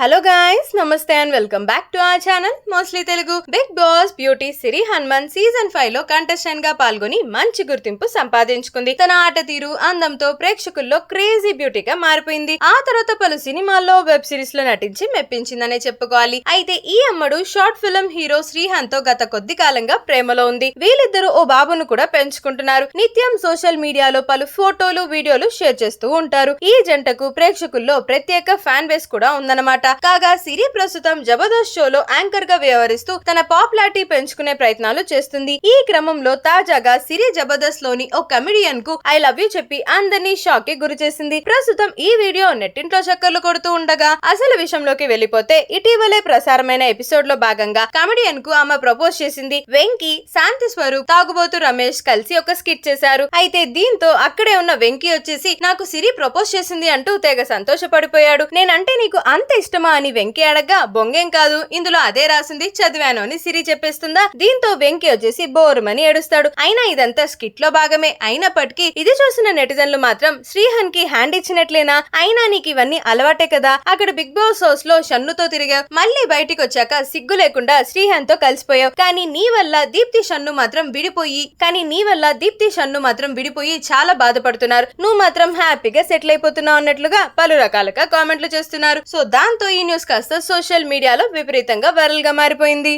Hello guys, నమస్తే and welcome back to our channel mostly Telugu. Bigg Boss beauty Siri Hanumanth season 5 లో contestant గా పాల్గొని మంచి గుర్తింపు సంపాదించుకుంది. తన ఆట తీరు, అందంతో ప్రేక్షకుల్లో క్రేజీ బ్యూటీగా మారిపోయింది. ఆ తర్వాత పలు సినిమాల్లో, వెబ్ సిరీస్ లో నటించి మెప్పించిందనే చెప్పుకోవాలి. అయితే ఈ అమ్మడు షార్ట్ ఫిల్మ్ హీరో శ్రీహాన్ తో గత కొద్ది కాలంగా ప్రేమలో ఉంది. వీళ్ళిద్దరూ ఓ బాబును కూడా పెంచుకుంటున్నారు. నిత్యం సోషల్ మీడియాలో పలు ఫోటోలు, వీడియోలు షేర్ చేస్తూ ఉంటారు. ఈ జంటకు ప్రేక్షకుల్లో ప్రత్యేక ఫ్యాన్ బేస్ కూడా ఉందన్నమాట. కాగా సిరి ప్రస్తుతం జబర్దస్త్ షోలో యాంకర్ గా వ్యవహరిస్తూ తన పాపులారిటీ పెంచుకునే ప్రయత్నాలు చేస్తుంది. ఈ క్రమంలో తాజాగా సిరి జబర్దస్త్ లోని ఓ కమెడియన్ కు ఐ లవ్ యూ చెప్పి అందరినీ షాక్ కి గురి చేసింది. ప్రస్తుతం ఈ వీడియో నెట్టింట్లో చక్కర్లు కొడుతూ ఉండగా అసలు విషయంలోకి వెళ్లిపోతే ఇటీవలే ప్రసారమైన ఎపిసోడ్ లో భాగంగా కమెడియన్ కు ఆమె ప్రపోజ్ చేసింది. వెంకీ, శాంతి స్వరూప్, తాగుబోతు రమేష్ కలిసి ఒక స్కిట్ చేశారు. అయితే దీంతో అక్కడే ఉన్న వెంకీ వచ్చేసి నాకు సిరి ప్రపోజ్ చేసింది అంటూ తెగ సంతోషపడిపోయాడు. నేనంటే నీకు అంత ఇష్టమా అని వెంకీ అడగ్గా, బొంగేం కాదు, ఇందులో అదే రాసింది, చదివాను అని సిరి చెప్పేస్తుందా. దీంతో వెంకీ వచ్చేసి బోరుమని ఏడుస్తాడు. అయినా ఇదంతా స్కిట్ లో భాగమే అయినప్పటికీ ఇది చూసిన నెటిజన్లు మాత్రం శ్రీహాన్ కి హ్యాండ్ ఇచ్చినట్లేనా, అయినా నీకు ఇవన్నీ అలవాటే కదా, అక్కడ బిగ్ బాస్ హౌస్ లో షన్నుతో తిరిగావు, మళ్ళీ బయటికి వచ్చాక సిగ్గు లేకుండా శ్రీహాన్ తో కలిసిపోయావు, కానీ నీ వల్ల దీప్తి షన్ను మాత్రం విడిపోయి చాలా బాధపడుతున్నారు, నువ్వు మాత్రం హ్యాపీగా సెటిల్ అయిపోతున్నావు అన్నట్లుగా పలు రకాలుగా కామెంట్లు చేస్తున్నారు. సో దాంతో ఈ న్యూస్ కాస్త సోషల్ మీడియాలో విపరీతంగా వైరల్ గా మారిపోయింది.